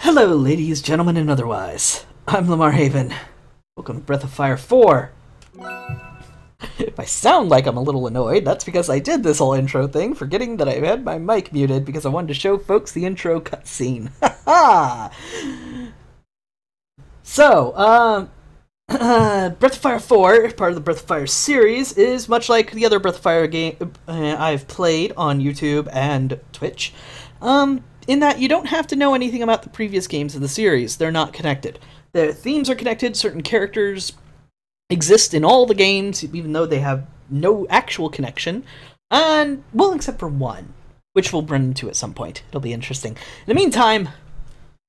Hello, ladies, gentlemen, and otherwise. I'm Lamar Haven. Welcome to Breath of Fire 4. If I sound like I'm a little annoyed, that's because I did this whole intro thing, forgetting that I had my mic muted because I wanted to show folks the intro cutscene. Ha So, Breath of Fire 4, part of the Breath of Fire series, is much like the other Breath of Fire game I've played on YouTube and Twitch. In that you don't have to know anything about the previous games of the series. They're not connected. The themes are connected, certain characters exist in all the games, even though they have no actual connection. And, well, except for one, which we'll run into at some point. It'll be interesting. In the meantime, it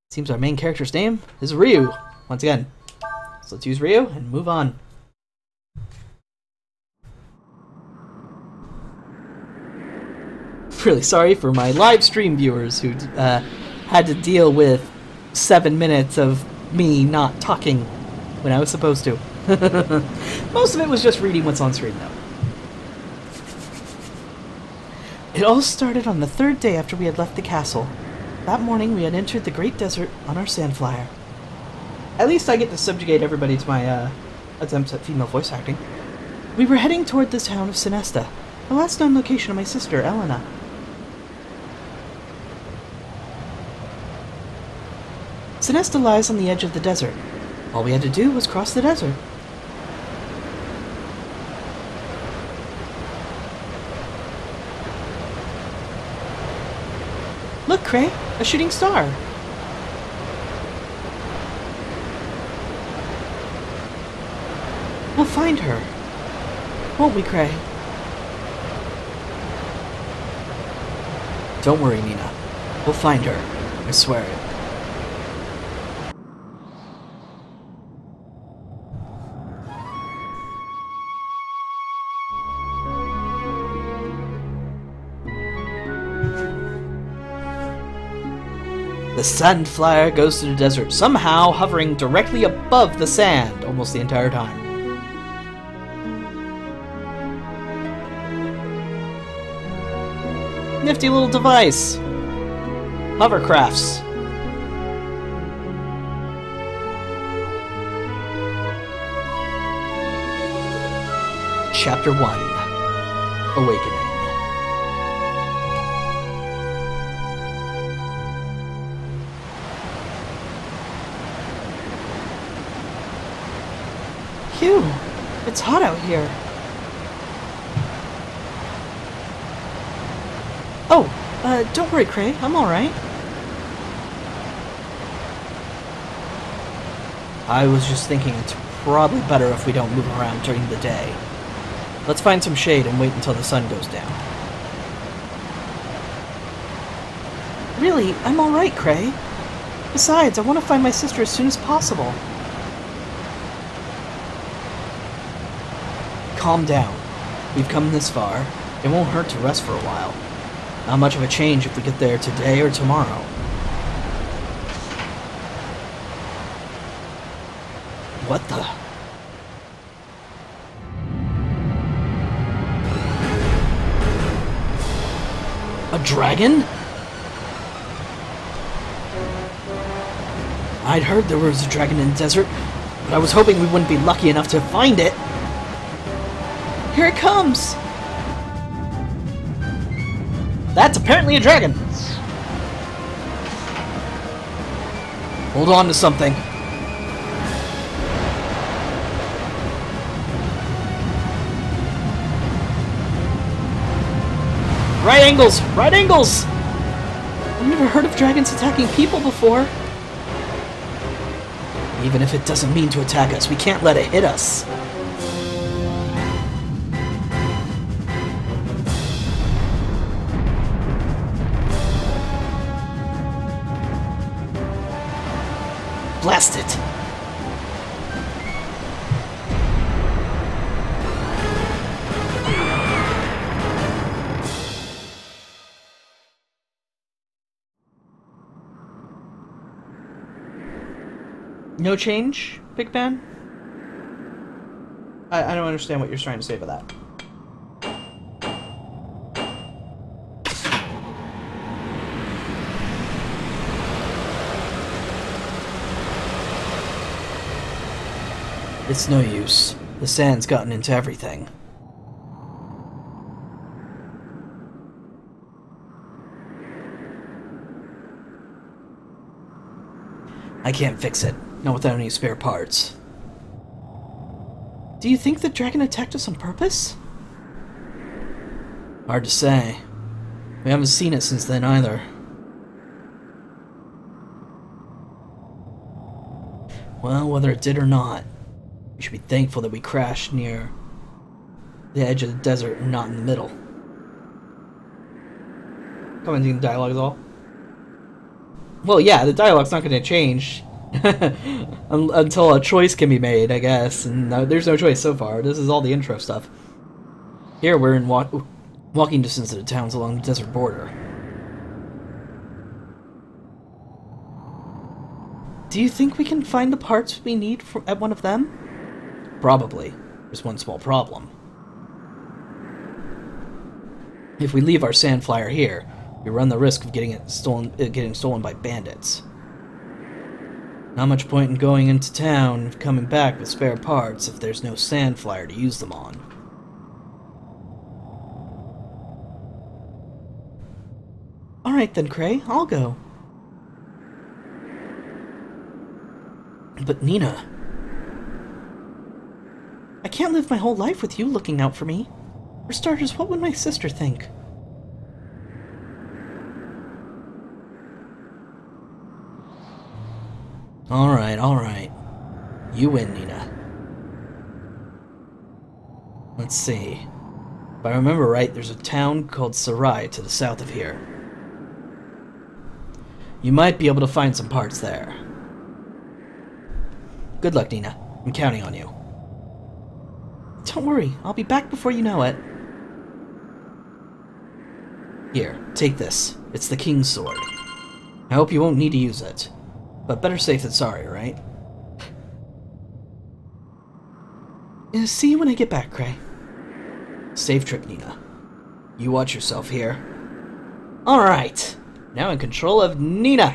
seems our main character's name is Ryu, once again. So let's use Ryu and move on. Really sorry for my live stream viewers who had to deal with 7 minutes of me not talking when I was supposed to. Most of it was just reading what's on screen, though. It all started on the third day after we had left the castle. That morning we had entered the Great Desert on our Sandflyer. At least I get to subjugate everybody to my attempts at female voice acting. We were heading toward the town of Sinesta, the last known location of my sister, Elena. Sinesta lies on the edge of the desert. All we had to do was cross the desert. Look, Cray, a shooting star. We'll find her. Won't we, Cray? Don't worry, Nina. We'll find her. I swear it. The Sandflyer goes to the desert, somehow hovering directly above the sand almost the entire time. Nifty little device. Hovercrafts. Chapter 1. Awakening. Phew, it's hot out here. Oh, don't worry, Cray. I'm alright. I was just thinking it's probably better if we don't move around during the day. Let's find some shade and wait until the sun goes down. Really, I'm alright, Cray. Besides, I want to find my sister as soon as possible. Calm down. We've come this far. It won't hurt to rest for a while. Not much of a change if we get there today or tomorrow. What the? A dragon? I'd heard there was a dragon in the desert, but I was hoping we wouldn't be lucky enough to find it. Here it comes! That's apparently a dragon! Hold on to something. Right angles! Right angles! I've never heard of dragons attacking people before. Even if it doesn't mean to attack us, we can't let it hit us. Blast it! No change, Big Ben? I don't understand what you're trying to say about that. It's no use. The sand's gotten into everything. I can't fix it. Not without any spare parts. Do you think the dragon attacked us on purpose? Hard to say. We haven't seen it since then either. Well, whether it did or not, we should be thankful that we crashed near the edge of the desert and not in the middle. Commenting the dialogue at all? Well, yeah, the dialogue's not going to change until a choice can be made, I guess. And there's no choice so far. This is all the intro stuff. Here we're in walking distance of the towns along the desert border. Do you think we can find the parts we need at one of them? Probably. There's one small problem. If we leave our sand flyer here, we run the risk of getting stolen by bandits. Not much point in going into town and coming back with spare parts if there's no sand flyer to use them on. Alright then, Cray, I'll go. But Nina... I can't live my whole life with you looking out for me. For starters, what would my sister think? Alright, alright. You win, Nina. Let's see. If I remember right, there's a town called Sarai to the south of here. You might be able to find some parts there. Good luck, Nina. I'm counting on you. Don't worry, I'll be back before you know it. Here, take this. It's the King's Sword. I hope you won't need to use it. But better safe than sorry, right? See you when I get back, Cray. Safe trip, Nina. You watch yourself here. Alright. Now in control of Nina,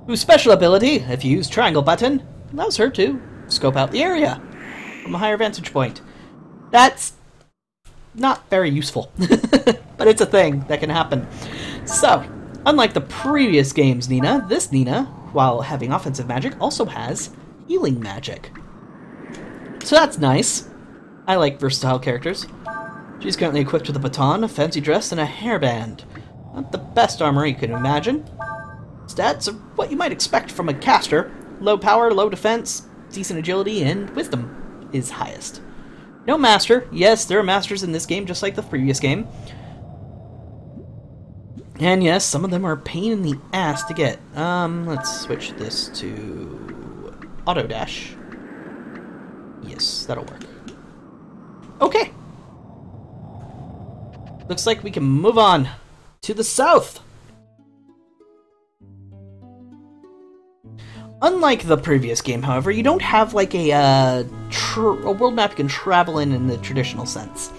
whose special ability, if you use triangle button, allows her to scope out the area from a higher vantage point. That's not very useful, but it's a thing that can happen. So, unlike the previous game's Nina, this Nina, while having offensive magic, also has healing magic. So that's nice. I like versatile characters. She's currently equipped with a baton, a fancy dress, and a hairband. Not the best armor you could imagine. Stats are what you might expect from a caster. Low power, low defense, decent agility, and wisdom is highest. No master. Yes, there are masters in this game just like the previous game. And yes, some of them are a pain in the ass to get. Let's switch this to auto dash. Yes, that'll work. Okay. Looks like we can move on to the south. Unlike the previous game, however, you don't have like a world map you can travel in the traditional sense.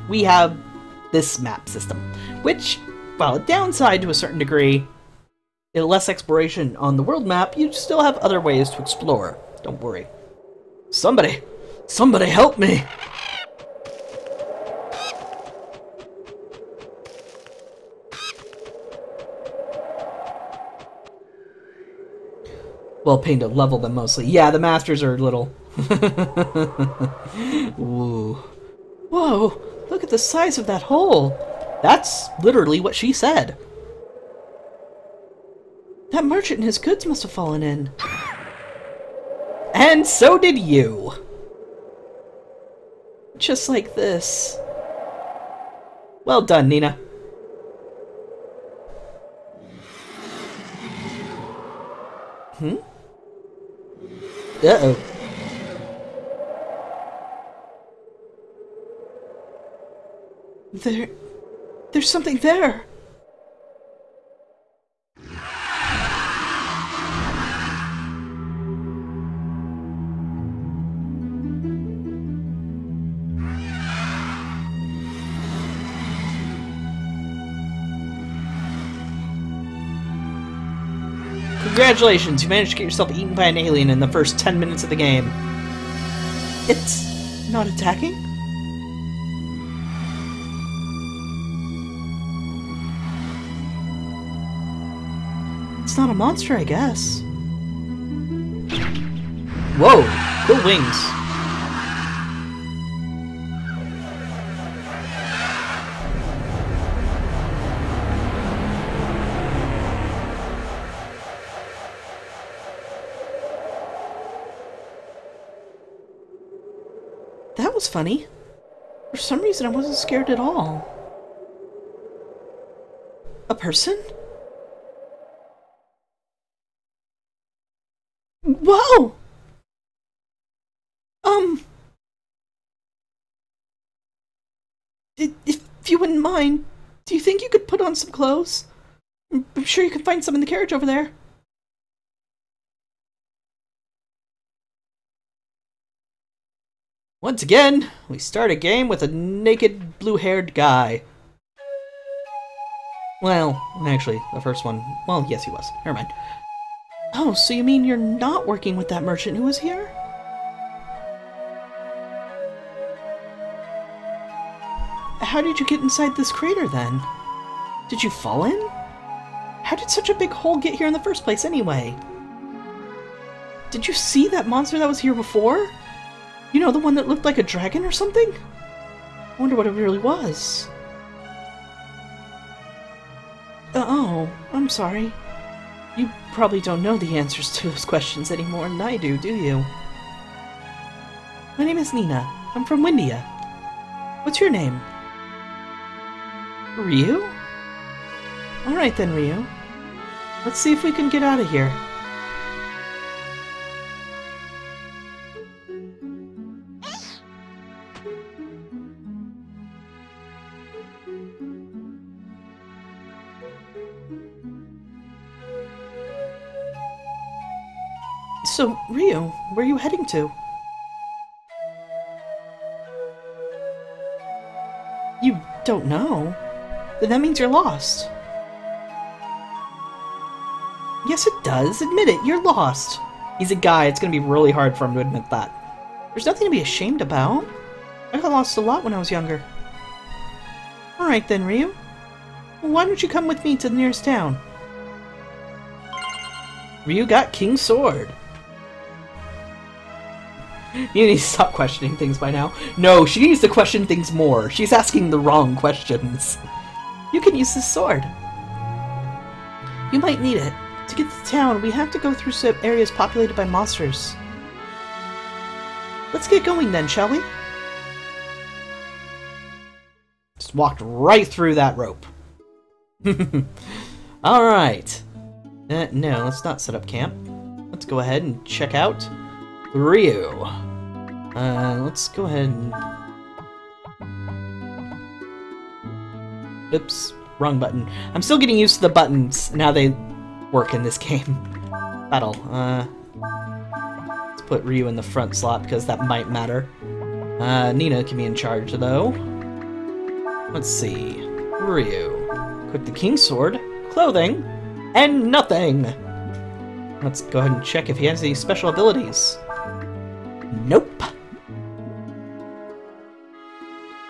We have this map system, which, while a downside to a certain degree, less exploration on the world map, you still have other ways to explore. Don't worry. Somebody help me! Well, pain to level them mostly. Yeah, the masters are little. Ooh. Whoa, look at the size of that hole. That's literally what she said. That merchant and his goods must have fallen in. And so did you. Just like this. Well done, Nina. Hmm? Uh-oh. There's something there. Congratulations, you managed to get yourself eaten by an alien in the first 10 minutes of the game. It's not attacking? It's not a monster, I guess. Whoa! Cool wings. That was funny. For some reason, I wasn't scared at all. A person? Whoa! If you wouldn't mind, do you think you could put on some clothes? I'm sure you can find some in the carriage over there. Once again, we start a game with a naked, blue-haired guy. Well, actually, the first one... Well, yes, he was. Never mind. Oh, so you mean you're not working with that merchant who was here? How did you get inside this crater, then? Did you fall in? How did such a big hole get here in the first place, anyway? Did you see that monster that was here before? You know, the one that looked like a dragon or something? I wonder what it really was. Oh, I'm sorry. You probably don't know the answers to those questions any more than I do you? My name is Nina. I'm from Windia. What's your name? Ryu? Alright then, Ryu. Let's see if we can get out of here. So, Ryu, where are you heading to? You don't know? Then that means you're lost. Yes, it does. Admit it, you're lost. He's a guy, it's gonna be really hard for him to admit that. There's nothing to be ashamed about. I got lost a lot when I was younger. Alright then, Ryu. Well, why don't you come with me to the nearest town? Ryu got King's Sword. You need to stop questioning things by now. No, she needs to question things more. She's asking the wrong questions. You can use this sword. You might need it. To get to the town, we have to go through some areas populated by monsters. Let's get going then, shall we? Just walked right through that rope. Alright. No, let's not set up camp. Let's go ahead and check out Ryu. Let's go ahead and... Oops, wrong button. I'm still getting used to the buttons and how they work in this game. Battle. Let's put Ryu in the front slot because that might matter. Nina can be in charge though. Let's see. Ryu. Equip the King's Sword, clothing, and nothing! Let's go ahead and check if he has any special abilities. Nope.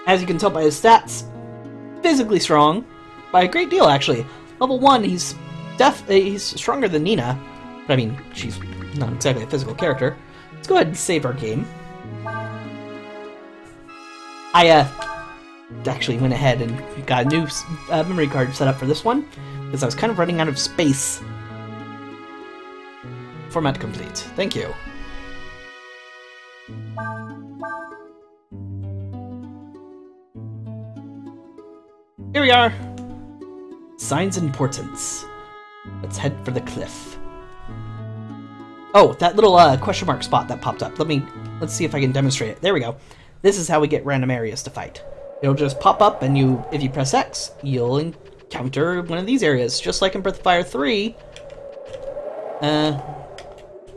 As you can tell by his stats, physically strong. By a great deal, actually. Level 1, he's stronger than Nina. But I mean, she's not exactly a physical character. Let's go ahead and save our game. I actually went ahead and got a new memory card set up for this one, because I was kind of running out of space. Format complete. Thank you. Here we are! Signs and portents. Let's head for the cliff. Oh, that little question mark spot that popped up. Let's see if I can demonstrate it. There we go. This is how we get random areas to fight. It'll just pop up and if you press X, you'll encounter one of these areas, just like in Breath of Fire 3.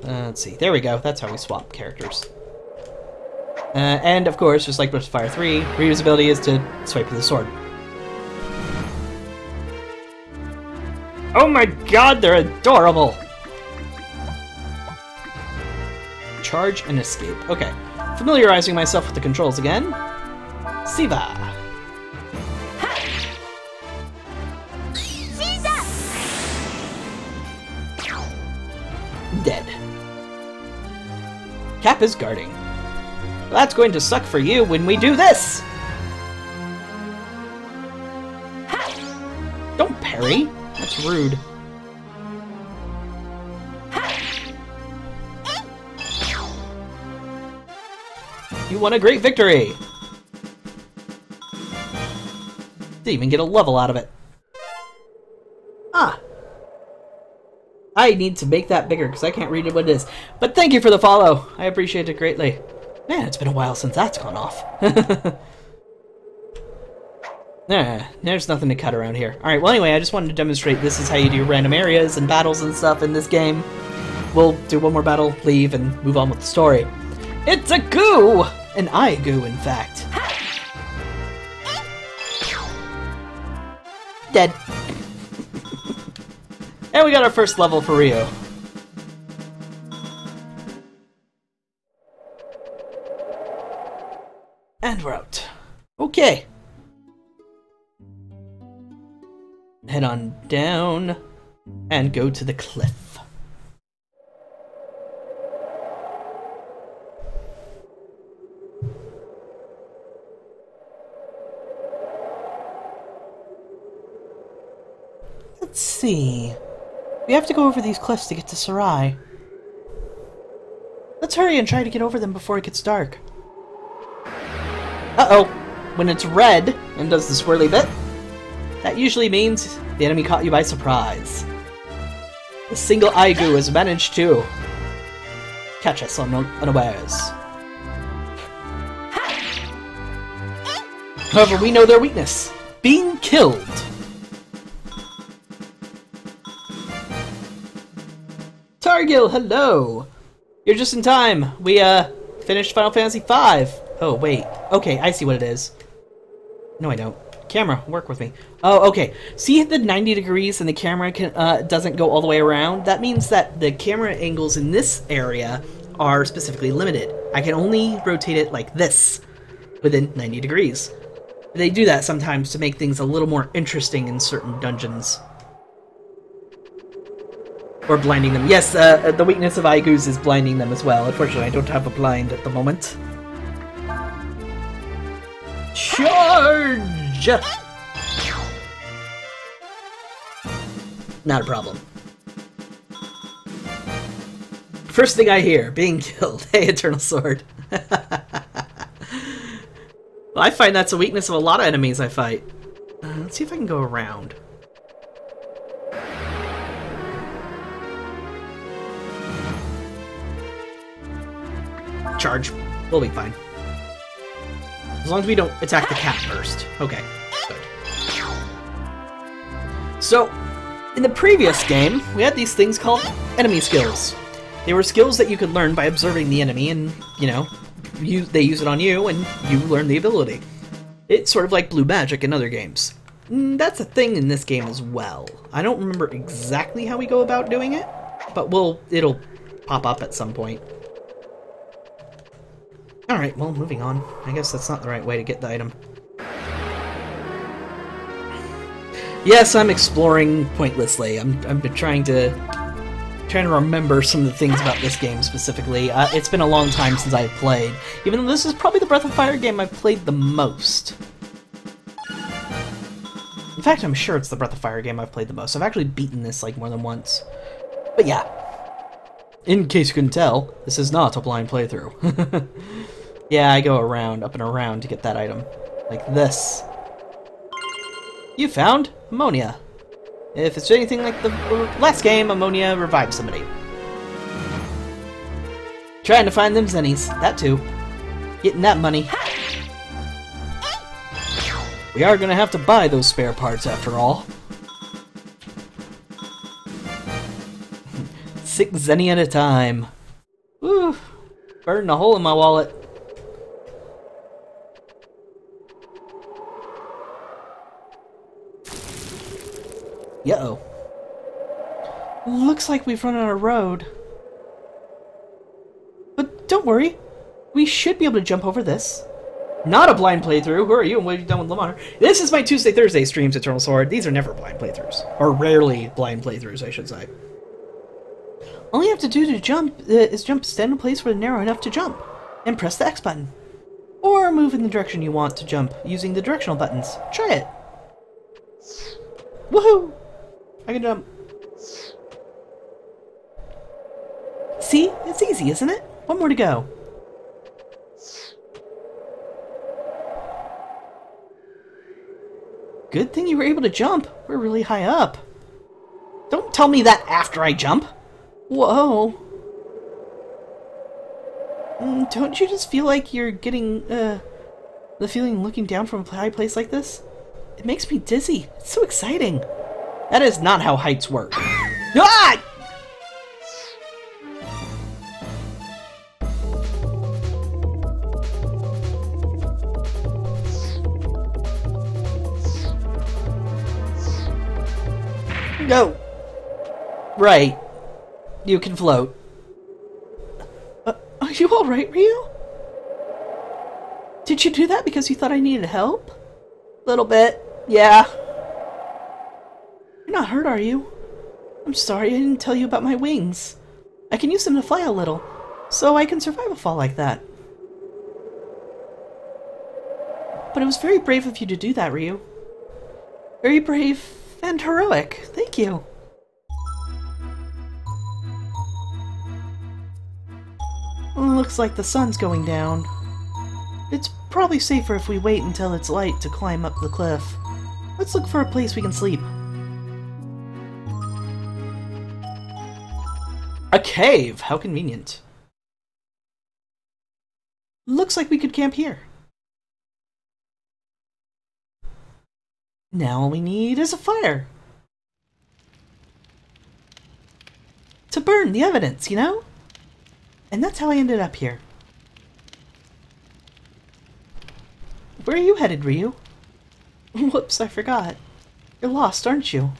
Let's see. There we go. That's how we swap characters. And of course, just like Breath of Fire 3, Ryu's ability is to swipe with the sword. Oh my god, they're adorable! Charge and escape. Okay. Familiarizing myself with the controls again. Siva. Dead. Cap is guarding. Well, that's going to suck for you when we do this! Don't parry. That's rude. You won a great victory! Didn't even get a level out of it. Ah! I need to make that bigger because I can't read it what it is. But thank you for the follow. I appreciate it greatly. Man, it's been a while since that's gone off. There's nothing to cut around here. Alright, well anyway, I just wanted to demonstrate this is how you do random areas and battles and stuff in this game. We'll do one more battle, leave, and move on with the story. It's a goo! An eye-goo, in fact. Dead. And we got our first level for Rio. And we're out. Okay. Head on down and go to the cliff. Let's see. We have to go over these cliffs to get to Sarai. Let's hurry and try to get over them before it gets dark. Uh-oh. When it's red and does the swirly bit, that usually means the enemy caught you by surprise. The single Aigu has managed to catch us unawares. However, we know their weakness. Being killed. Targil, hello! You're just in time. We, finished Final Fantasy V. Oh, wait. Okay, I see what it is. No, I don't. Camera, work with me. Oh, okay. See the 90 degrees and the camera can, doesn't go all the way around? That means that the camera angles in this area are specifically limited. I can only rotate it like this, within 90 degrees. They do that sometimes to make things a little more interesting in certain dungeons. Or blinding them. Yes, the weakness of Aigus is blinding them as well. Unfortunately, I don't have a blind at the moment. Charge! Not a problem. First thing I hear, being killed. Hey, Eternal Sword. Well, I find that's a weakness of a lot of enemies I fight. Let's see if I can go around. Charge. We'll be fine. As long as we don't attack the cat first. Okay, good. So, in the previous game, we had these things called enemy skills. They were skills that you could learn by observing the enemy and, you know, they use it on you and you learn the ability. It's sort of like blue magic in other games. That's a thing in this game as well. I don't remember exactly how we go about doing it, but it'll pop up at some point. Alright, well, moving on. I guess that's not the right way to get the item. Yes, I'm exploring pointlessly. I'm trying to remember some of the things about this game specifically. It's been a long time since I've played, even though this is probably the Breath of Fire game I've played the most. In fact, I'm sure it's the Breath of Fire game I've played the most. I've actually beaten this like more than once. But yeah. In case you couldn't tell, this is not a blind playthrough. Yeah, I go around, up and around to get that item. Like this. You found ammonia. If it's anything like the last game, ammonia revives somebody. Trying to find them zennies. That too. Getting that money. We are gonna have to buy those spare parts after all. 6 zenny at a time. Woo! Burning a hole in my wallet. Uh-oh. Looks like we've run out of road. But don't worry. We should be able to jump over this. Not a blind playthrough. Who are you and what have you done with Lamar? This is my Tuesday, Thursday streams, Eternal Sword. These are never blind playthroughs. Or rarely blind playthroughs, I should say. All you have to do to jump is stand in a place where it's narrow enough to jump. And press the X button. Or move in the direction you want to jump using the directional buttons. Try it. Woohoo! I can jump. See? It's easy, isn't it? One more to go. Good thing you were able to jump. We're really high up. Don't tell me that after I jump. Whoa. Don't you just feel like you're getting, the feeling looking down from a high place like this? It makes me dizzy. It's so exciting. That is not how heights work. Ah! No. Right. You can float. Are you alright, Ryu? Did you do that because you thought I needed help? Little bit. Yeah. You're not hurt, are you? I'm sorry I didn't tell you about my wings. I can use them to fly a little, so I can survive a fall like that. But it was very brave of you to do that, Ryu. Very brave and heroic. Thank you. Looks like the sun's going down. It's probably safer if we wait until it's light to climb up the cliff. Let's look for a place we can sleep. A cave! How convenient. Looks like we could camp here. Now all we need is a fire. To burn the evidence, you know? And that's how I ended up here. Where are you headed, Ryu? Whoops, I forgot. You're lost, aren't you?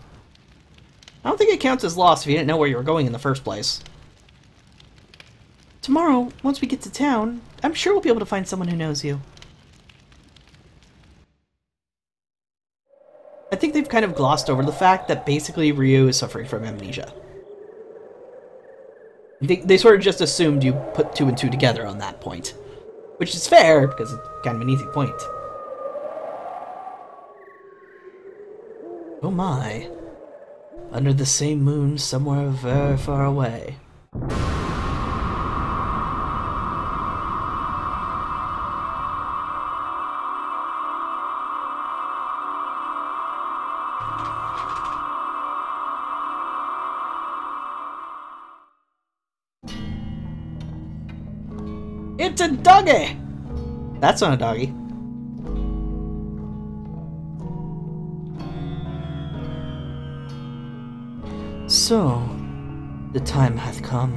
I don't think it counts as lost if you didn't know where you were going in the first place. Tomorrow, once we get to town, I'm sure we'll be able to find someone who knows you. I think they've kind of glossed over the fact that basically Ryu is suffering from amnesia. They sort of just assumed you put two and two together on that point. Which is fair, because it's kind of an easy point. Oh my. Under the same moon, somewhere very far away. It's a doggy! That's not a doggy. So, the time hath come.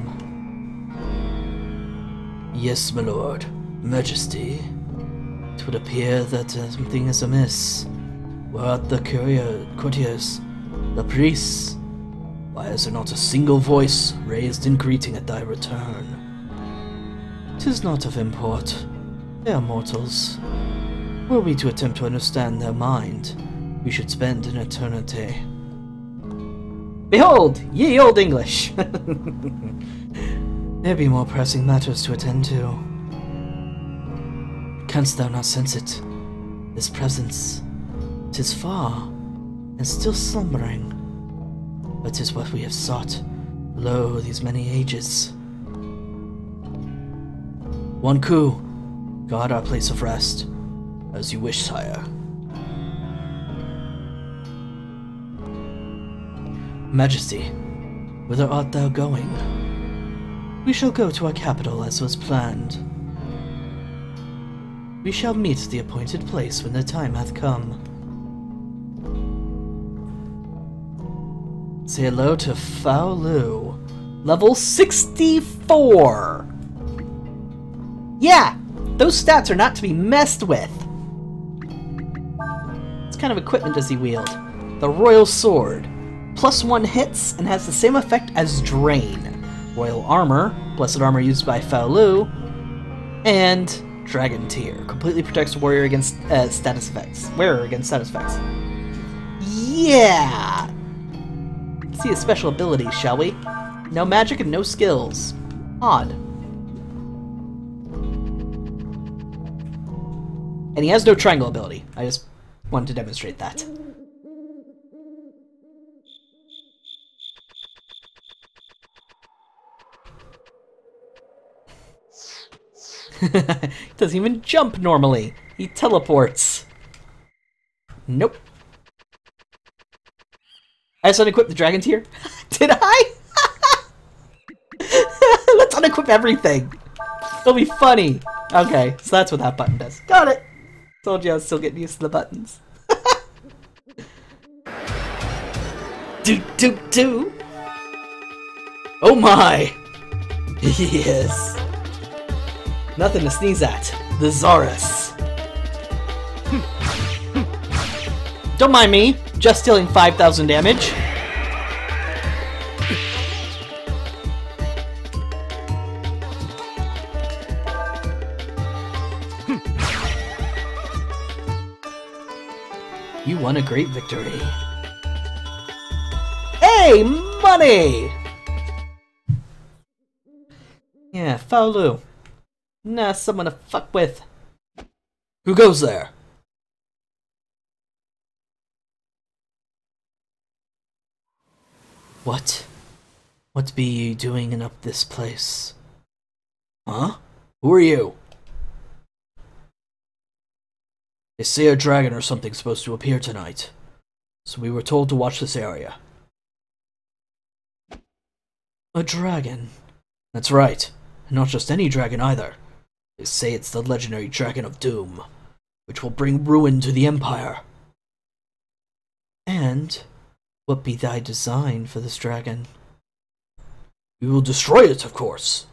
Yes, my lord, Majesty. It would appear that something is amiss. Where are the courtiers, the priests? Why is there not a single voice raised in greeting at thy return? 'Tis not of import. They are mortals. Were we to attempt to understand their mind, we should spend an eternity. Behold, ye old English! There be more pressing matters to attend to. Canst thou not sense it? This presence. 'Tis far, and still slumbering. But 'tis what we have sought, lo, these many ages. Wanku, guard our place of rest, as you wish, sire. Majesty, whither art thou going? We shall go to our capital as was planned. We shall meet the appointed place when the time hath come. Say hello to Fao Lu. Level 64! Yeah! Those stats are not to be messed with! What kind of equipment does he wield? The Royal Sword. +1 hits and has the same effect as Drain. Royal Armor, Blessed Armor used by Fao Lu. And Dragon Tear. Completely protects warrior against status effects. Wearer against status effects. Yeah! Let's see his special abilities, shall we? No magic and no skills. Odd. And he has no triangle ability. I just wanted to demonstrate that. He doesn't even jump normally. He teleports. Nope. I just unequipped the Dragon Tear. Did I? Let's unequip everything. It'll be funny. Okay, so that's what that button does. Got it. Told you I was still getting used to the buttons. Do. Oh my. Yes. Nothing to sneeze at. The Zaurus. Don't mind me, just dealing 5,000 damage. You won a great victory. Hey, money! Yeah, Faolu. Nah, someone to fuck with. Who goes there? What? What be ye doing in up this place? Huh? Who are you? They say a dragon or something's supposed to appear tonight, so we were told to watch this area. A dragon? That's right, and not just any dragon either. They say it's the legendary Dragon of Doom, which will bring ruin to the Empire. And what be thy design for this dragon? We will destroy it, of course.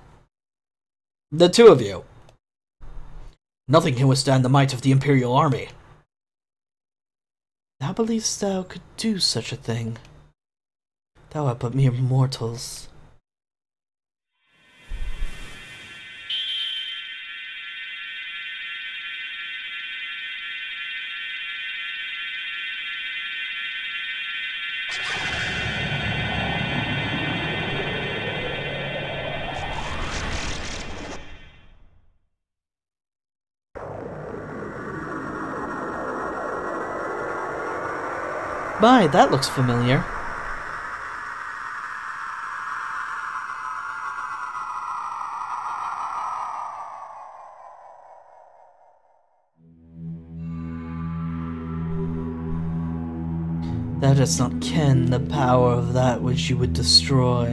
The two of you. Nothing can withstand the might of the Imperial Army. Thou believest thou could do such a thing? Thou art but mere mortals. My, that looks familiar. Thou dost not ken the power of that which you would destroy.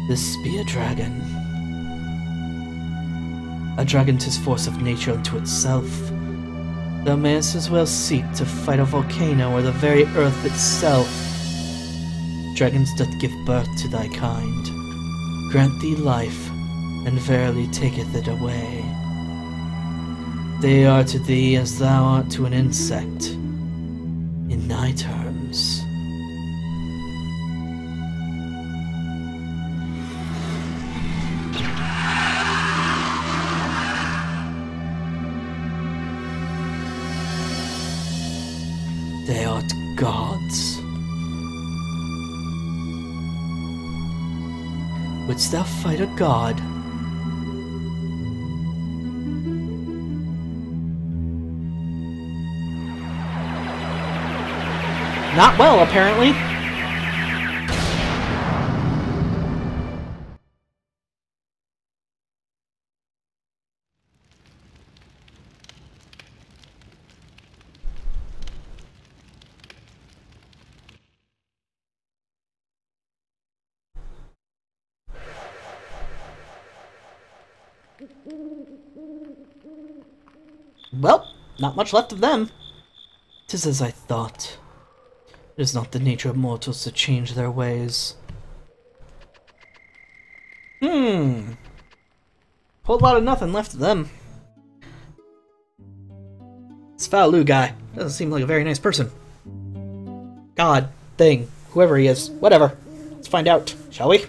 This be a dragon. A dragon 'tis force of nature unto itself. Thou mayest as well seek to fight a volcano or the very earth itself. Dragons doth give birth to thy kind, grant thee life, and verily taketh it away. They are to thee as thou art to an insect, in thy terms. They are gods. Wouldst thou fight a god? Not well, apparently. Well, not much left of them. 'Tis as I thought. It is not the nature of mortals to change their ways. Whole lot of nothing left of them. This Faolu guy doesn't seem like a very nice person. God, thing, whoever he is, whatever. Let's find out, shall we?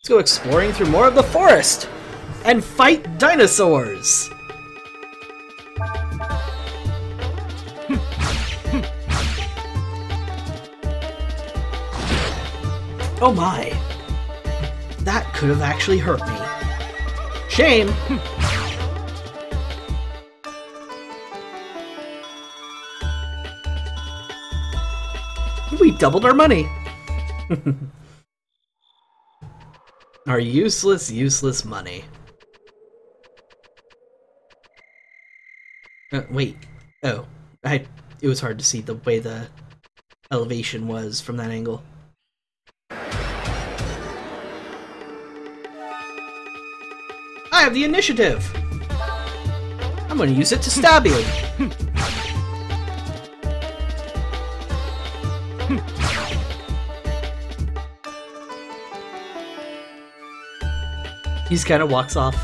Let's go exploring through more of the forest and fight dinosaurs. Oh my. That could have actually hurt me. Shame. We doubled our money. Our useless money. Wait. Oh. It was hard to see the way the elevation was from that angle. I have the initiative! I'm gonna use it to stab you! He just kind of walks off.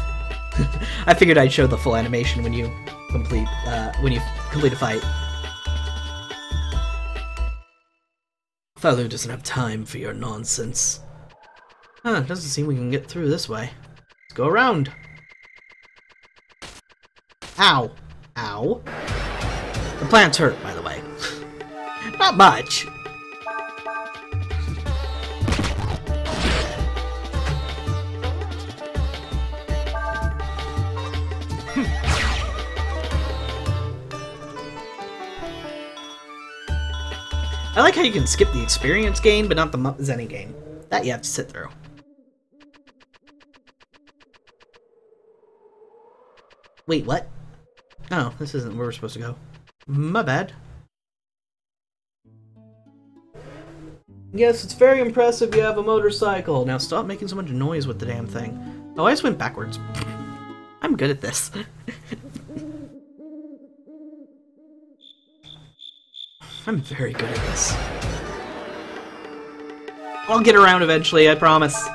I figured I'd show the full animation when you complete a fight. Faolu doesn't have time for your nonsense. Huh, doesn't seem we can get through this way. Let's go around. Ow. Ow. The plants hurt, by the way. Not much. I like how you can skip the experience gain, but not the Zenny gain. That you have to sit through. Wait, what? Oh, this isn't where we're supposed to go. My bad. Yes, it's very impressive you have a motorcycle. Now stop making so much noise with the damn thing. Oh, I just went backwards. I'm good at this. I'm very good at this. I'll get around eventually, I promise.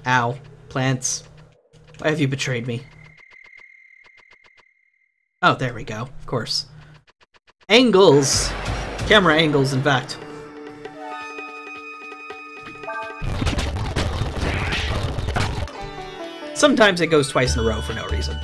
Ow. Plants. Why have you betrayed me? Oh, there we go. Of course. Angles! Camera angles, in fact. Sometimes it goes twice in a row for no reason.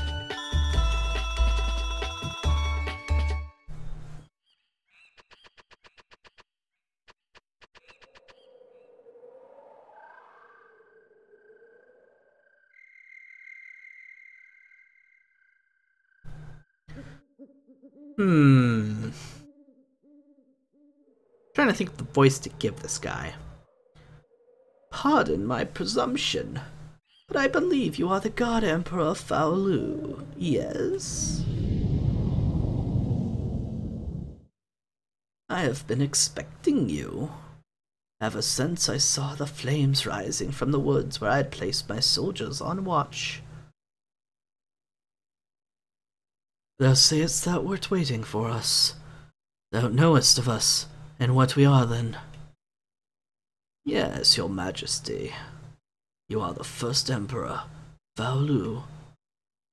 Trying to think of the voice to give this guy. Pardon my presumption, but I believe you are the God Emperor Faolu, yes? I have been expecting you, ever since I saw the flames rising from the woods where I had placed my soldiers on watch. Thou sayest thou wert waiting for us. Thou knowest of us, and what we are then. Yes, your majesty. You are the first emperor, Faolu,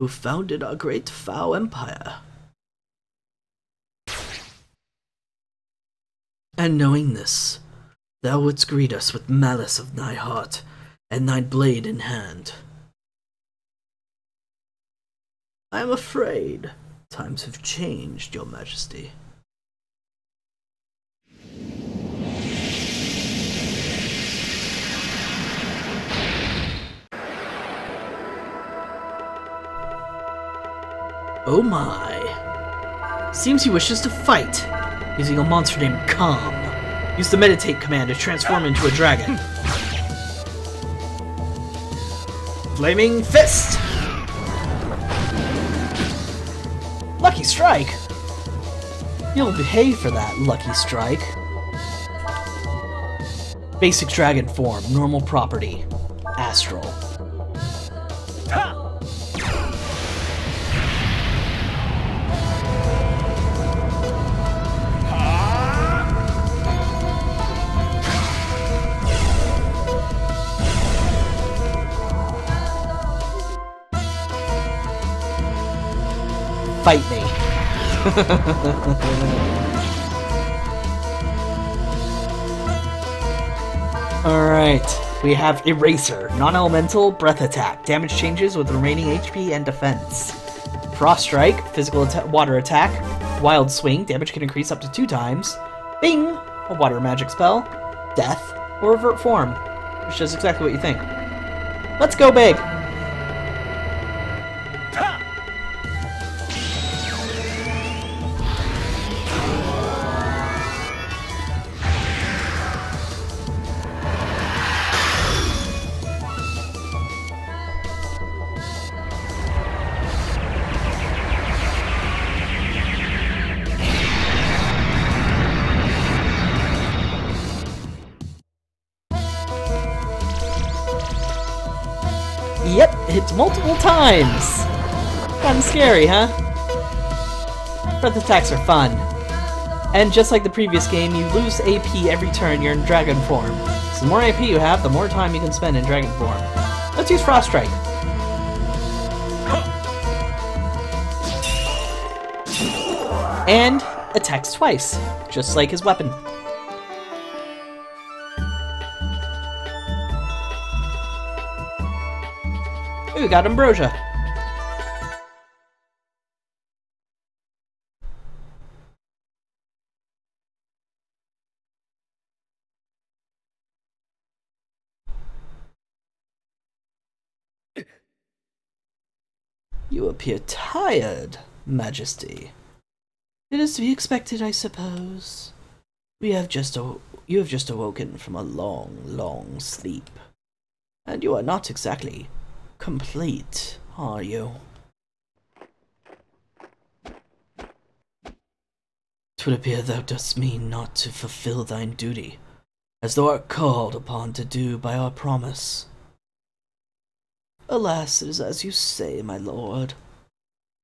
who founded our great Fao Empire. And knowing this, thou wouldst greet us with malice of thy heart, and thy blade in hand. I am afraid times have changed, your majesty. Oh my. Seems he wishes to fight, using a monster named Calm. Use the meditate command to transform into a dragon. Flaming Fist! Lucky Strike! You'll behave for that, Lucky Strike. Basic dragon form, normal property, astral. Ha! fight me. Alright, we have Eraser, non-elemental, breath attack. Damage changes with remaining HP and defense. Frost Strike, physical water attack. Wild Swing, damage can increase up to 2 times. Bing, a water magic spell. Death, or Revert Form, which is exactly what you think. Let's go big! Yep, hits multiple times! Kinda scary, huh? Breath attacks are fun. And just like the previous game, you lose AP every turn you're in Dragon form. So the more AP you have, the more time you can spend in Dragon form. Let's use Frost Strike. And attacks twice, just like his weapon. Ooh, we got Ambrosia. You appear tired, Majesty. It is to be expected, I suppose. You have just awoken from a long, long sleep. And you are not exactly complete, are you? 'Twould appear thou dost mean not to fulfill thine duty, as thou art called upon to do by our promise. Alas, it is as you say, my lord.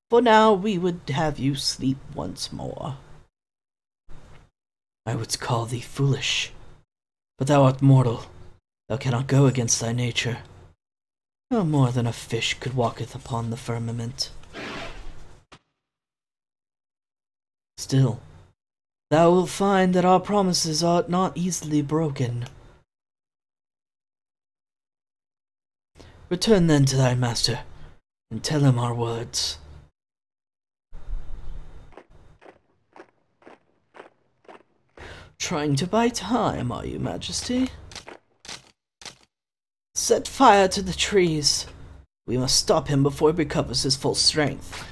For now we would have you sleep once more. I would call thee foolish, but thou art mortal. Thou cannot go against thy nature. No more than a fish could walketh upon the firmament. Still, thou wilt find that our promises are not easily broken. Return then to thy master, and tell him our words. Trying to buy time, are you, Majesty? Set fire to the trees. We must stop him before he recovers his full strength.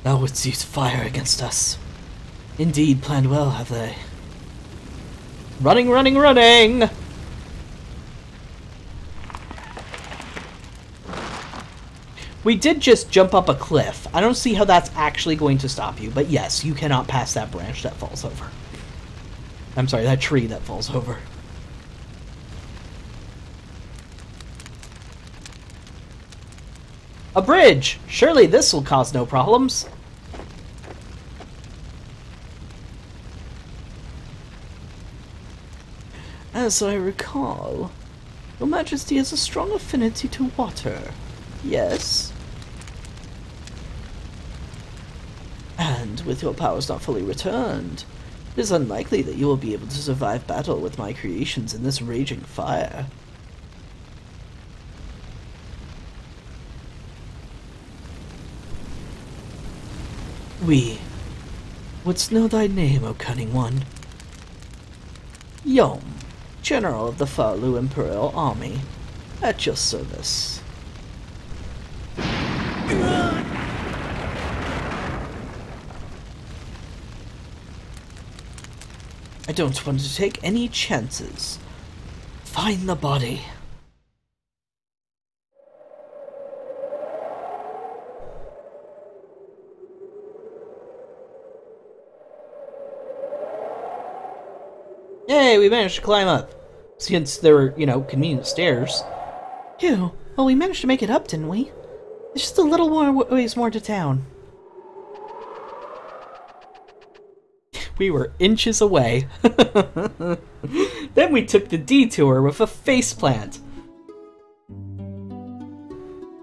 Thou wouldst use fire against us. Indeed, planned well, have they? Running, running, running! We did just jump up a cliff. I don't see how that's actually going to stop you, but yes, you cannot pass that branch that falls over. I'm sorry, that tree that falls over. A bridge! Surely this will cause no problems. As I recall, Your Majesty has a strong affinity to water, yes? And with your powers not fully returned, it is unlikely that you will be able to survive battle with my creations in this raging fire. We wouldst know thy name, O cunning one? Yom, General of the Falu Imperial Army, at your service. I don't want to take any chances. Find the body. Yay, we managed to climb up. since there were, you know, convenient stairs. Phew. Well, we managed to make it up, didn't we? It's just a little more ways more to town. We were inches away. Then we took the detour with a faceplant.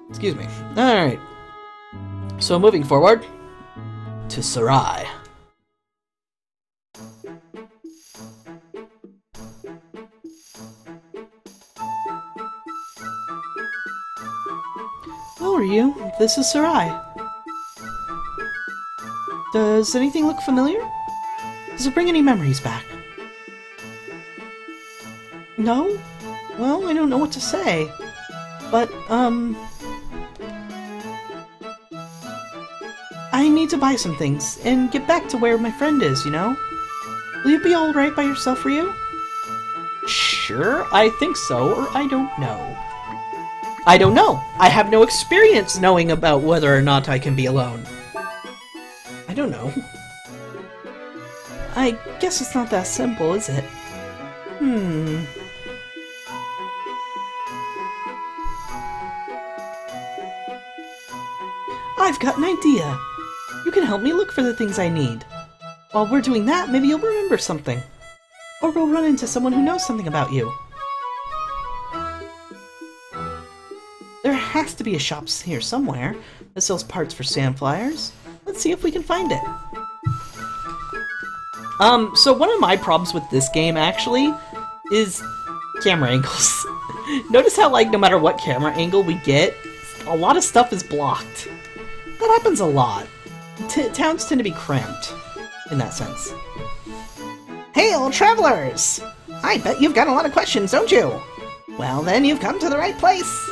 Excuse me. Alright. So moving forward to Sarai. Who are you? This is Sarai. Does anything look familiar? Does it bring any memories back? No? Well, I don't know what to say. But, I need to buy some things and get back to where my friend is, you know? Will you be alright by yourself, Ryu? Sure, I think so, or I don't know. I don't know. I have no experience knowing about whether or not I can be alone. I don't know. I guess it's not that simple, is it? I've got an idea! You can help me look for the things I need. While we're doing that, maybe you'll remember something. Or we'll run into someone who knows something about you. There has to be a shop here somewhere that sells parts for Sandflyers. Let's see if we can find it. So one of my problems with this game, actually, is camera angles. Notice how, like, no matter what camera angle we get, a lot of stuff is blocked. That happens a lot. Towns tend to be cramped, in that sense. Hail, travelers! I bet you've got a lot of questions, don't you? Well, then you've come to the right place.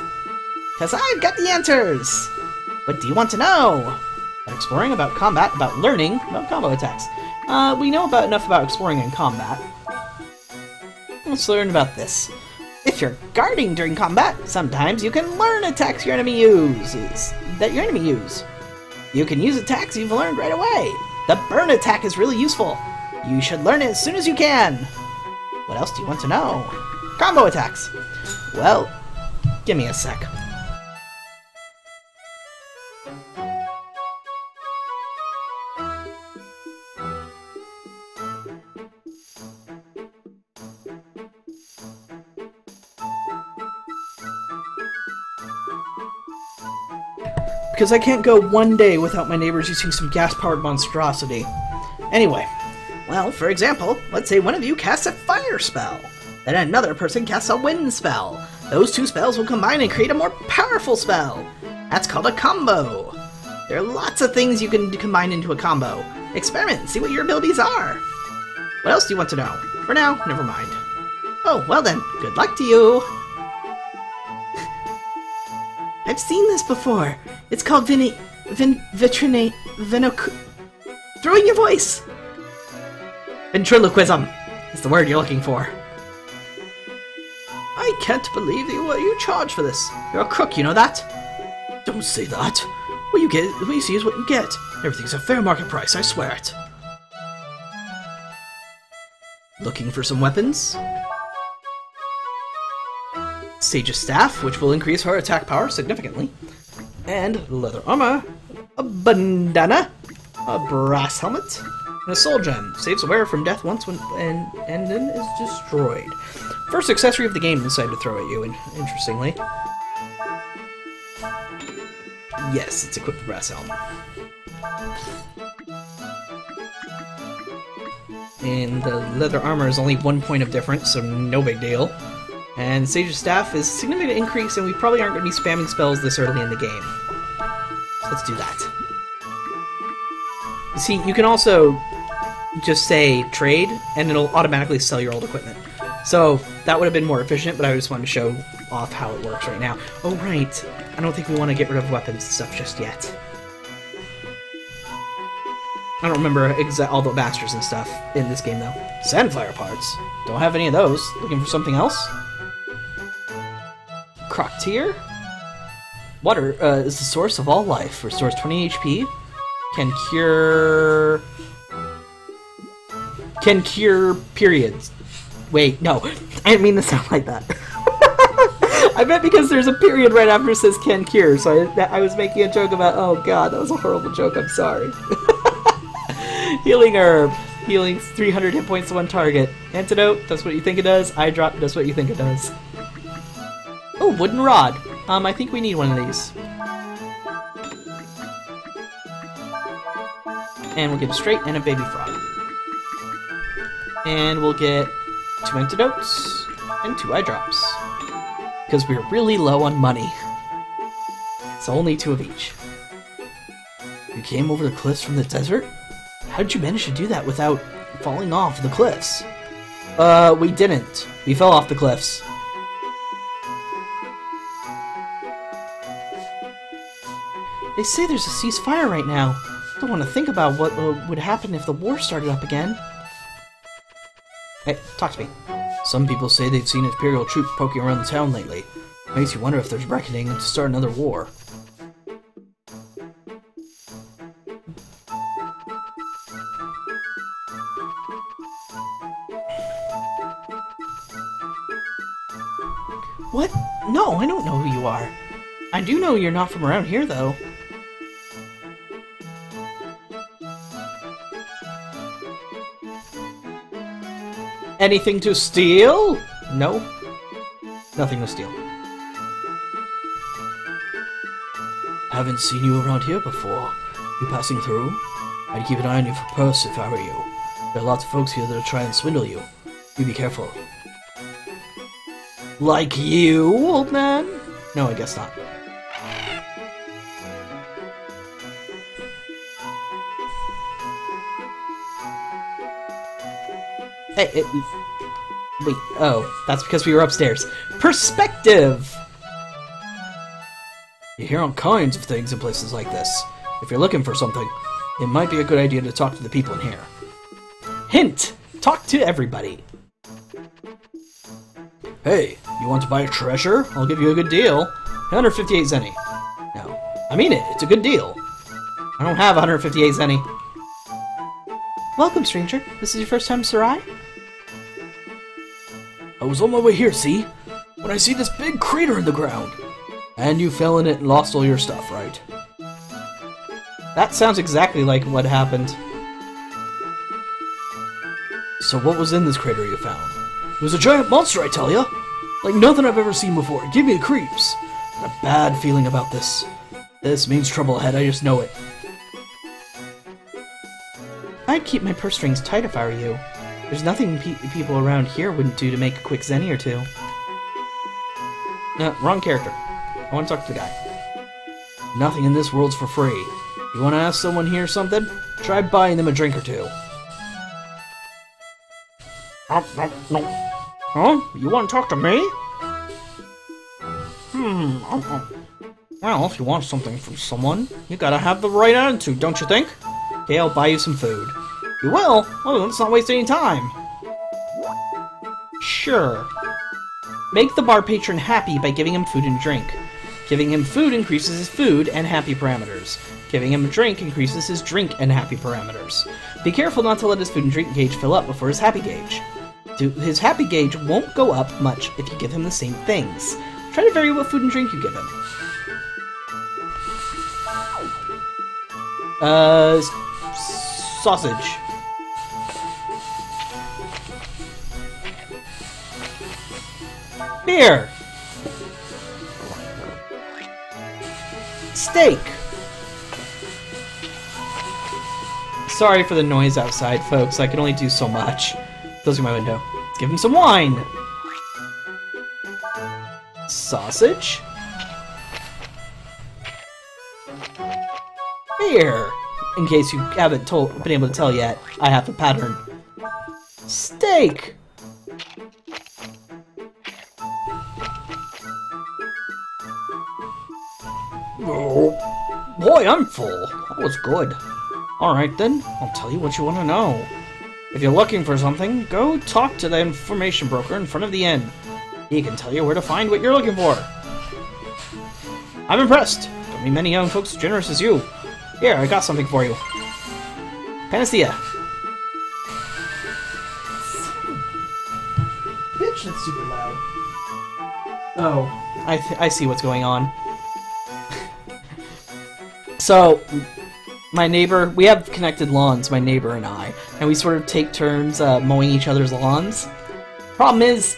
Because I've got the answers! What do you want to know? About exploring, about combat, about learning, about combo attacks. We know enough about exploring and combat. Let's learn about this. If you're guarding during combat, sometimes you can learn attacks your enemy uses. You can use attacks you've learned right away. The burn attack is really useful. You should learn it as soon as you can. What else do you want to know? Combo attacks. Well, give me a sec. Because I can't go one day without my neighbors using some gas-powered monstrosity. Anyway, well, for example, let's say one of you casts a fire spell, then another person casts a wind spell. Those two spells will combine and create a more powerful spell. That's called a combo. There are lots of things you can combine into a combo. Experiment and see what your abilities are. What else do you want to know? For now, never mind. Oh, well then, good luck to you. I've seen this before. It's called Throwing your voice! Ventriloquism is the word you're looking for. I can't believe you charge for this. You're a crook, you know that? Don't say that. What you see is what you get. Everything's a fair market price, I swear it. Looking for some weapons? Sage's Staff, which will increase her attack power significantly. And leather armor, a bandana, a brass helmet, and a soul gem. Saves the wearer from death once and then is destroyed. First accessory of the game decided to throw at you, interestingly. Yes, it's equipped with brass helmet. And the leather armor is only 1 point of difference, so no big deal. And Sage's Staff is a significant increase, and we probably aren't going to be spamming spells this early in the game. So let's do that. You see, you can also just say trade, and it'll automatically sell your old equipment. So that would have been more efficient, but I just wanted to show off how it works right now. Oh, right. I don't think we want to get rid of weapons and stuff just yet. I don't remember all the masters and stuff in this game, though. Sandflyer parts. Don't have any of those. Looking for something else? Croctier? Water is the source of all life. Restores 20 HP. Can cure periods. Wait, no. I didn't mean to sound like that. I meant because there's a period right after it says can cure, so I was making a joke about, oh god, that was a horrible joke, I'm sorry. Healing herb. Healing 300 hit points to one target. Antidote, that's what you think it does. Eye drop, that's what you think it does. Oh, wooden rod. I think we need one of these. And we'll get a straight and a baby frog. And we'll get 2 antidotes and 2 eye drops. Because we're really low on money. So only 2 of each. You came over the cliffs from the desert? How did you manage to do that without falling off the cliffs? We didn't. We fell off the cliffs. They say there's a ceasefire right now. I don't want to think about what would happen if the war started up again. Hey, talk to me. Some people say they've seen Imperial troops poking around the town lately. Makes you wonder if there's reckoning to start another war. What? No, I don't know who you are. I do know you're not from around here, though. Anything to steal? No. Nothing to steal. Haven't seen you around here before. You passing through? I'd keep an eye on you for purse if I were you. There are lots of folks here that'll try and swindle you. You be careful. Like you, old man? No, I guess not. Hey, wait, oh, that's because we were upstairs. Perspective! You hear all kinds of things in places like this. If you're looking for something, it might be a good idea to talk to the people in here. Hint! Talk to everybody. Hey, you want to buy a treasure? I'll give you a good deal. 158 zenny. No, I mean it. It's a good deal. I don't have 158 zenny. Welcome, stranger. This is your first time to Serai? I was on my way here, see? When I see this big crater in the ground. And you fell in it and lost all your stuff, right? That sounds exactly like what happened. So what was in this crater you found? It was a giant monster, I tell ya! Like nothing I've ever seen before. It gave me the creeps. Got a bad feeling about this. This means trouble ahead, I just know it. I'd keep my purse strings tight if I were you. There's nothing people around here wouldn't do to make a quick zenny or two. No, wrong character. I want to talk to the guy. Nothing in this world's for free. You want to ask someone here something? Try buying them a drink or two. Huh? You want to talk to me? Well, if you want something from someone, you gotta have the right attitude, don't you think? Okay, I'll buy you some food. You will? Oh, let's not waste any time. Sure. Make the bar patron happy by giving him food and drink. Giving him food increases his food and happy parameters. Giving him a drink increases his drink and happy parameters. Be careful not to let his food and drink gauge fill up before his happy gauge. His happy gauge won't go up much if you give him the same things. Try to vary what food and drink you give him. Sausage. Beer. Steak. Sorry for the noise outside, folks. I can only do so much. Closing my window. Let's give him some wine. Sausage. Beer. In case you haven't been able to tell yet, I have a pattern. Steak. Oh, boy, I'm full. That was good. Alright then, I'll tell you what you want to know. If you're looking for something, go talk to the information broker in front of the inn. He can tell you where to find what you're looking for. I'm impressed. Don't be many young folks as generous as you. Here, I got something for you. Panacea. Switch, that's super loud. Oh, I see what's going on. So, my neighbor, we have connected lawns, my neighbor and I, and we sort of take turns mowing each other's lawns. Problem is,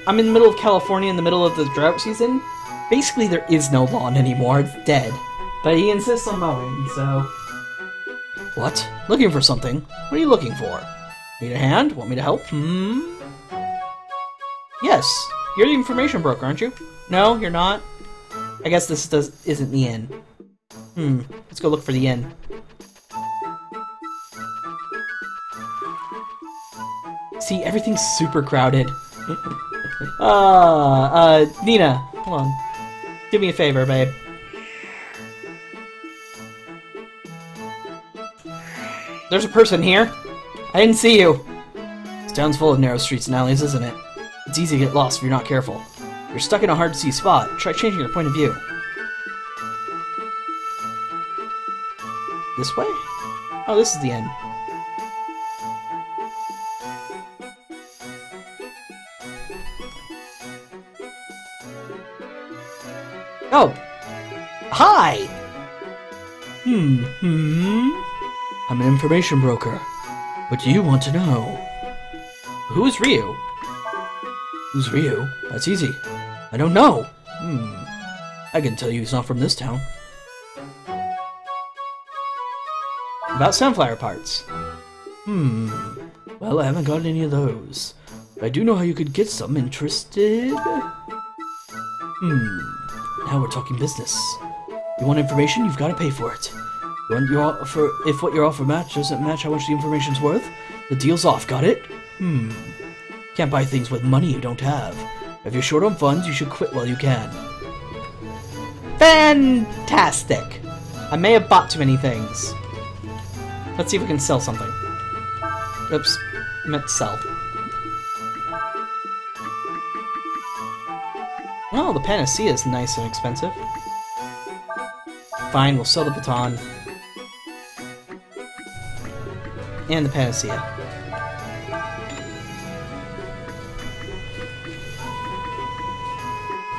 I'm in the middle of California, in the middle of the drought season. Basically, there is no lawn anymore, it's dead. But he insists on mowing, so... What? Looking for something? What are you looking for? Need a hand? Want me to help? Yes, you're the information broker, aren't you? No, you're not? I guess this isn't the inn. Let's go look for the inn. See, everything's super crowded. Nina, hold on. Do me a favor, babe. There's a person here. I didn't see you. This town's full of narrow streets and alleys, isn't it? It's easy to get lost if you're not careful. If you're stuck in a hard-to-see spot, try changing your point of view. This way? Oh, this is the end. Oh! Hi! I'm an information broker. What do you want to know? Who is Ryu? Who's Ryu? That's easy. I don't know. I can tell you he's not from this town. About sunflower parts. Well, I haven't got any of those. But I do know how you could get some. Interested? Now we're talking business. You want information? You've got to pay for it. If what your offer doesn't match how much the information's worth, the deal's off. Got it? Can't buy things with money you don't have. If you're short on funds, you should quit while you can. Fantastic! I may have bought too many things. Let's see if we can sell something. Oops, I meant to sell. Oh, the panacea is nice and expensive. Fine, we'll sell the baton. And the panacea.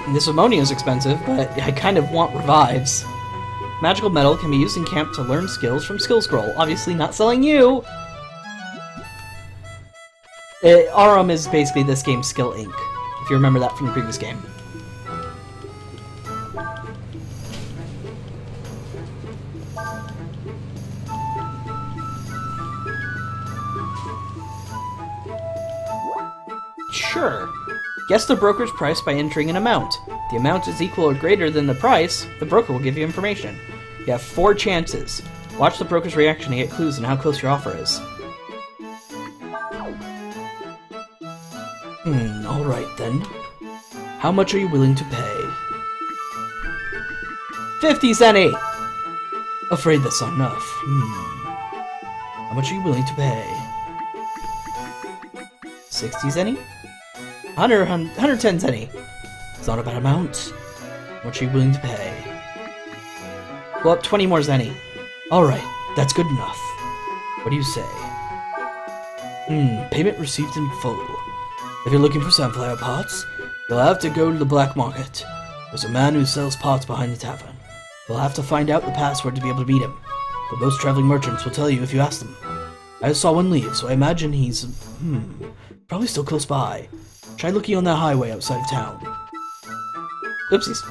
And this ammonia is expensive, but I kind of want revives. Magical metal can be used in camp to learn skills from Skill Scroll. Obviously not selling you! Aurum is basically this game's skill ink, if you remember that from the previous game. Sure. Guess the broker's price by entering an amount. If the amount is equal or greater than the price, the broker will give you information. You have 4 chances. Watch the broker's reaction to get clues on how close your offer is. Alright then. How much are you willing to pay? 50 centi! Afraid that's not enough. How much are you willing to pay? 60 centi? 110 centi. It's not a bad amount. How much are you willing to pay? Go up 20 more centi. Alright, that's good enough. What do you say? Payment received in full. If you're looking for sunflower pots, you'll have to go to the black market. There's a man who sells pots behind the tavern. You'll have to find out the password to be able to meet him. But most traveling merchants will tell you if you ask them. I saw one leave, so I imagine he's, probably still close by. Try looking on that highway outside of town. Oopsies.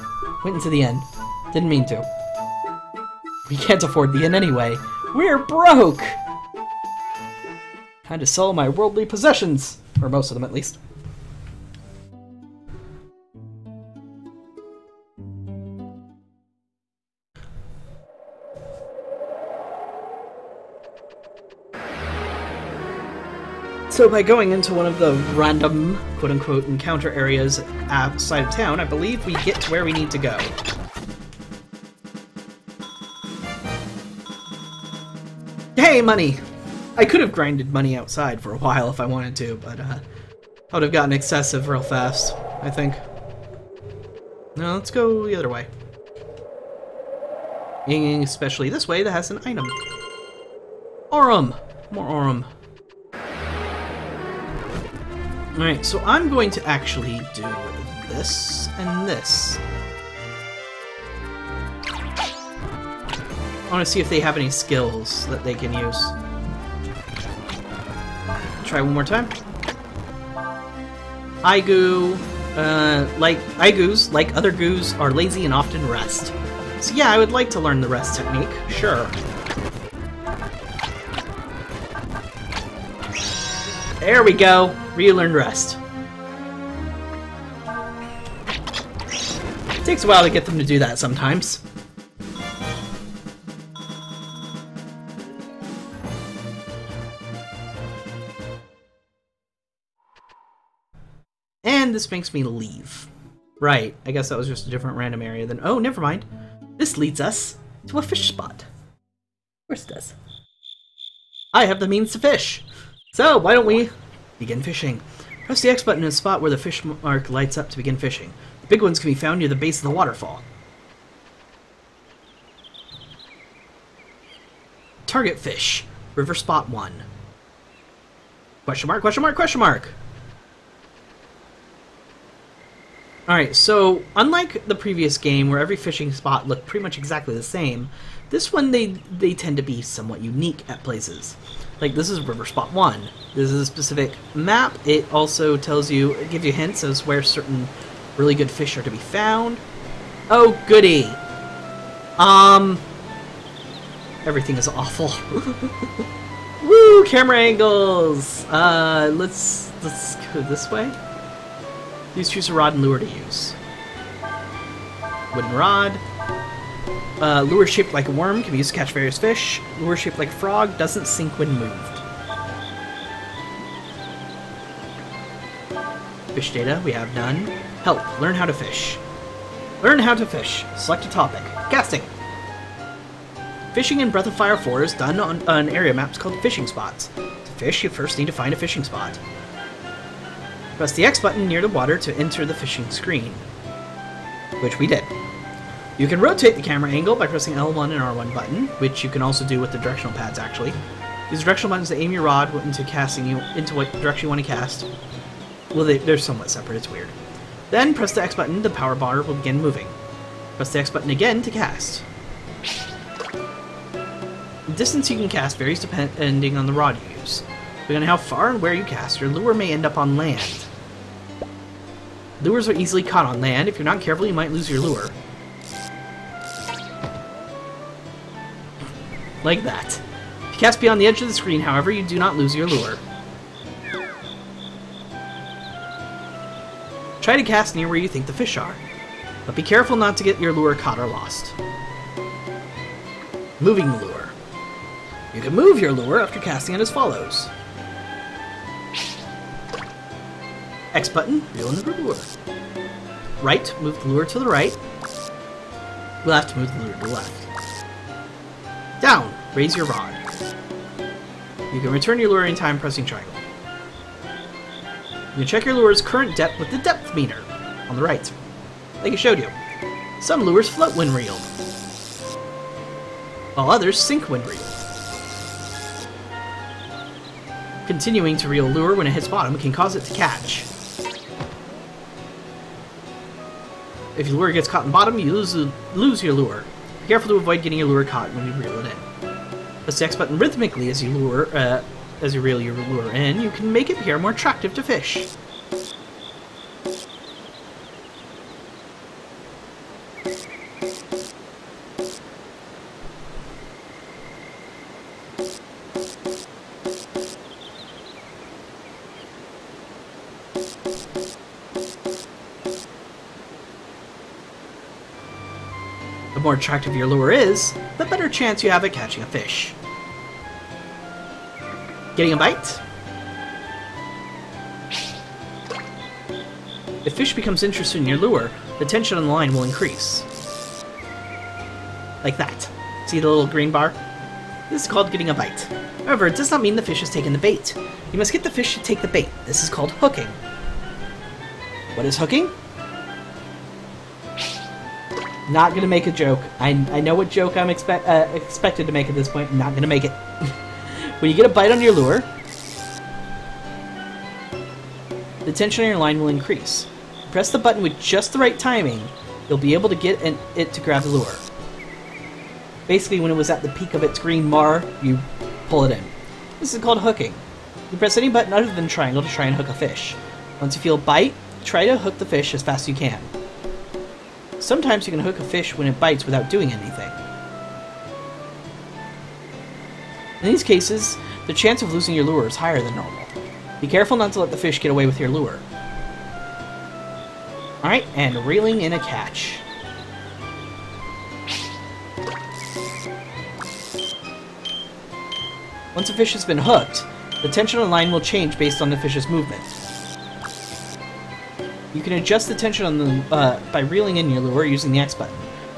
Went into the inn. Didn't mean to. We can't afford the inn anyway. We're broke! Had to sell my worldly possessions. Or most of them, at least. So by going into one of the random, quote-unquote, encounter areas outside of town, I believe we get to where we need to go. Hey, money! I could have grinded money outside for a while if I wanted to, but I would have gotten excessive real fast, I think. No, let's go the other way. Especially this way that has an item. Aurum! More Aurum. Alright, so I'm going to actually do this and this. I want to see if they have any skills that they can use. Try one more time. Aigu, Aigus, like other goos, are lazy and often rest. So yeah, I would like to learn the rest technique, sure. There we go! Ryu learned rest. It takes a while to get them to do that sometimes. And this makes me leave. Right, I guess that was just a different random area then. Oh, never mind. This leads us to a fish spot. Of course it does. I have the means to fish. So, why don't we begin fishing? Press the X button in a spot where the fish mark lights up to begin fishing. The big ones can be found near the base of the waterfall. Target fish. River spot 1. Question mark, question mark, question mark! Alright, so unlike the previous game where every fishing spot looked pretty much exactly the same, this one they tend to be somewhat unique at places. Like this is River Spot 1. This is a specific map. It also tells you, it gives you hints as where certain really good fish are to be found. Oh goody! Everything is awful. Woo! Camera angles! Let's go this way. Please choose a rod and lure to use. Wooden rod. Lure shaped like a worm can be used to catch various fish. Lure shaped like a frog doesn't sink when moved. Fish data, we have none. Help, learn how to fish. Learn how to fish. Select a topic. Casting. Fishing in Breath of Fire 4 is done on area maps called fishing spots. To fish, you first need to find a fishing spot. Press the X button near the water to enter the fishing screen, which we did. You can rotate the camera angle by pressing L1 and R1 button, which you can also do with the directional pads actually. Use directional buttons to aim your rod into what direction you want to cast. Well, they're somewhat separate, it's weird. Then press the X button, the power bar will begin moving. Press the X button again to cast. The distance you can cast varies depending on the rod you use. Depending on how far and where you cast, your lure may end up on land. Lures are easily caught on land. If you're not careful, you might lose your lure. Like that. If you cast beyond the edge of the screen, however, you do not lose your lure. Try to cast near where you think the fish are, but be careful not to get your lure caught or lost. Moving the lure. You can move your lure after casting it as follows. X button, reel in the lure. Right, move the lure to the right. Left, move the lure to the left. Down, raise your rod. You can return your lure anytime pressing triangle. You can check your lure's current depth with the depth meter on the right, like I showed you. Some lures float when reeled, while others sink when reeled. Continuing to reel a lure when it hits bottom can cause it to catch. If your lure gets caught in bottom, you lose your lure. Be careful to avoid getting your lure caught when you reel it in. Press the X button rhythmically as you reel your lure in. You can make it appear more attractive to fish. The more attractive your lure is, the better chance you have at catching a fish. Getting a bite? If fish becomes interested in your lure, the tension on the line will increase. Like that. See the little green bar? This is called getting a bite. However, it does not mean the fish has taken the bait. You must get the fish to take the bait. This is called hooking. What is hooking? Not gonna make a joke. I know what joke I'm expected to make at this point. I'm not gonna make it. When you get a bite on your lure, the tension on your line will increase. Press the button with just the right timing, you'll be able to get it to grab the lure. Basically, when it was at the peak of its green bar, you pull it in. This is called hooking. You press any button other than triangle to try and hook a fish. Once you feel a bite, try to hook the fish as fast as you can. Sometimes you can hook a fish when it bites without doing anything. In these cases, the chance of losing your lure is higher than normal. Be careful not to let the fish get away with your lure. Alright, and reeling in a catch. Once a fish has been hooked, the tension on the line will change based on the fish's movement. You can adjust the tension on the by reeling in your lure using the X button.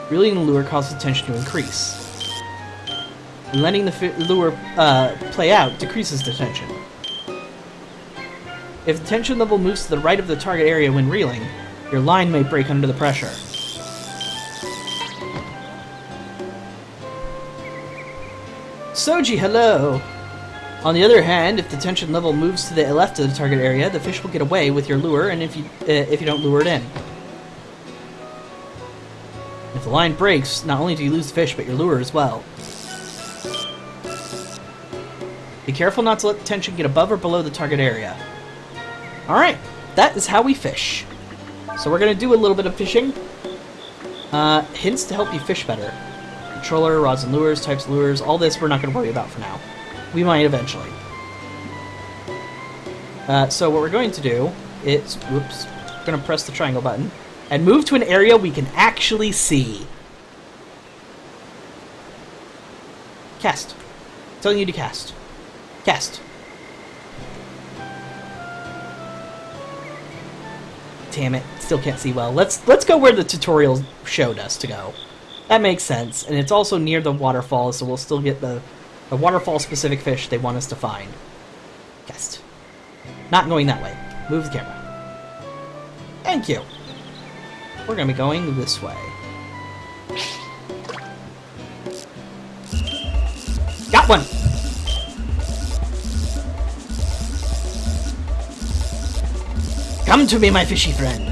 Reeling the lure causes the tension to increase. And letting the lure play out decreases the tension. If the tension level moves to the right of the target area when reeling, your line may break under the pressure. Soji, hello! On the other hand, if the tension level moves to the left of the target area, the fish will get away with your lure, and if you don't lure it in. If the line breaks, not only do you lose the fish, but your lure as well. Be careful not to let the tension get above or below the target area. Alright, that is how we fish. So we're going to do a little bit of fishing. Hints to help you fish better. Controller, rods and lures, types of lures, all this we're not going to worry about for now. We might eventually. So what we're going to do is, whoops, we're going to press the triangle button and move to an area we can actually see. Cast. I'm telling you to cast. Cast. Damn it, still can't see well. Let's go where the tutorial showed us to go. That makes sense, and it's also near the waterfall, so we'll still get the waterfall-specific fish they want us to find. Cast. Not going that way. Move the camera. Thank you. We're gonna be going this way. Got one! Come to me, my fishy friend.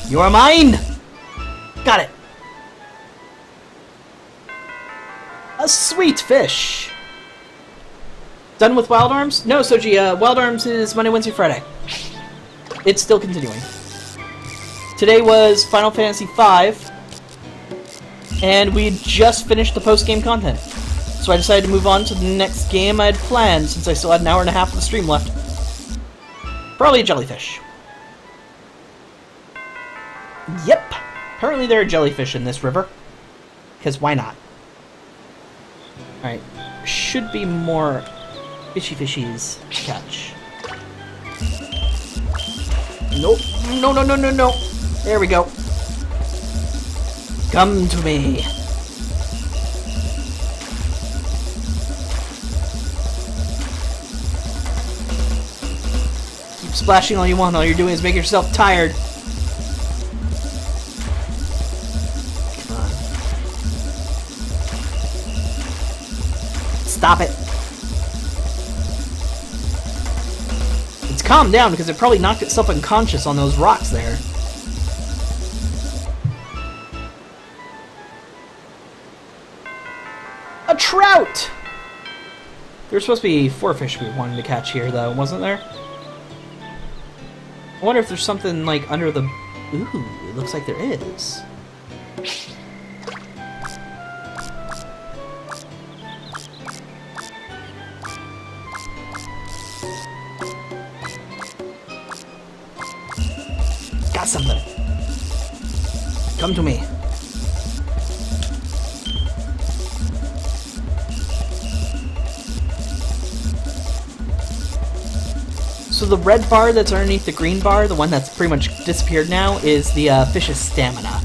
You are mine! Got it. A sweet fish. Done with Wild Arms? No, Soji, Wild Arms is Monday, Wednesday, Friday. It's still continuing. Today was Final Fantasy V, and we had just finished the post-game content. So I decided to move on to the next game I had planned, since I still had an hour and a half of the stream left. Probably a jellyfish. Yep. Apparently there are jellyfish in this river. Because why not? Alright. Should be more fishy fishies to catch. Nope. No, no, no, no, no. There we go. Come to me. Keep splashing all you want. All you're doing is make yourself tired. Come on. Stop it. It's calmed down because it probably knocked itself unconscious on those rocks there. A trout! There's supposed to be 4 fish we wanted to catch here, though, wasn't there? I wonder if there's something, like, under the... Ooh, it looks like there is. Got something. Come to me. So the red bar that's underneath the green bar, the one that's pretty much disappeared now, is the fish's stamina.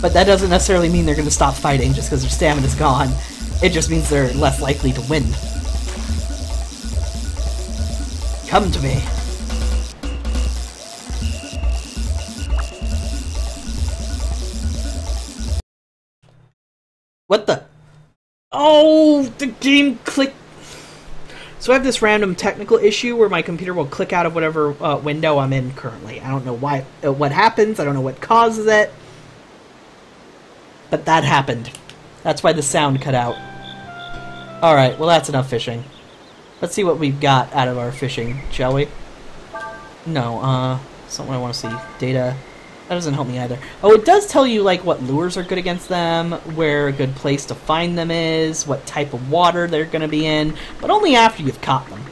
But that doesn't necessarily mean they're going to stop fighting just because their stamina's gone. It just means they're less likely to win. Come to me. What the? Oh, the game clicked. So I have this random technical issue where my computer will click out of whatever window I'm in currently. I don't know why, what happens. I don't know what causes it. But that happened. That's why the sound cut out. Alright, well that's enough fishing. Let's see what we've got out of our fishing, shall we? No, that's not what I want to see. Data. That doesn't help me either. Oh, it does tell you, like, what lures are good against them, where a good place to find them is, what type of water they're going to be in, but only after you've caught them.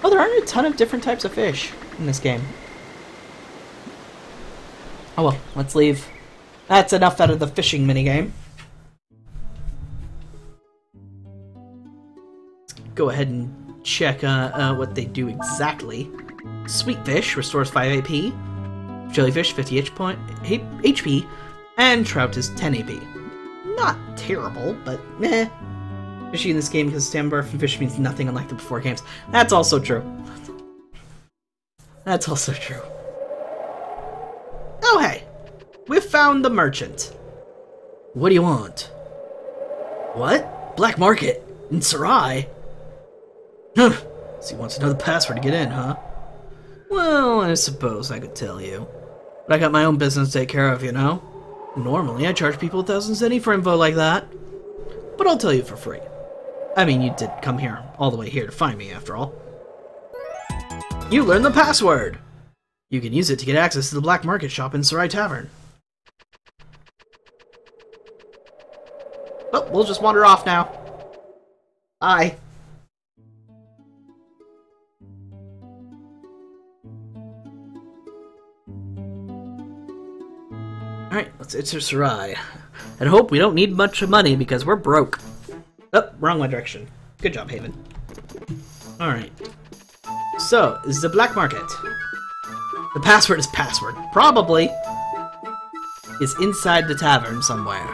Oh, there aren't a ton of different types of fish in this game. Oh well, let's leave. That's enough out of the fishing minigame. Let's go ahead and check what they do exactly. Sweet fish restores 5 AP. Jellyfish, 50 HP, and trout is 10 AP. Not terrible, but meh. Fishing in this game because stamina bar from fish means nothing unlike the before games. That's also true. That's also true. Oh hey! We've found the merchant. What do you want? What? Black market? In Sarai? Huh. So he wants to know the password to get in, huh? Well, I suppose I could tell you. But I got my own business to take care of, you know? Normally, I charge people thousands any for info like that. But I'll tell you for free. I mean, you did come here, all the way here to find me, after all. You learned the password! You can use it to get access to the black market shop in Sarai Tavern. Well, we'll just wander off now. Bye. Alright, let's enter Sarai. And hope we don't need much money because we're broke. Oh, wrong direction. Good job, Haven. Alright. So, is the black market. The password is password. Probably is inside the tavern somewhere.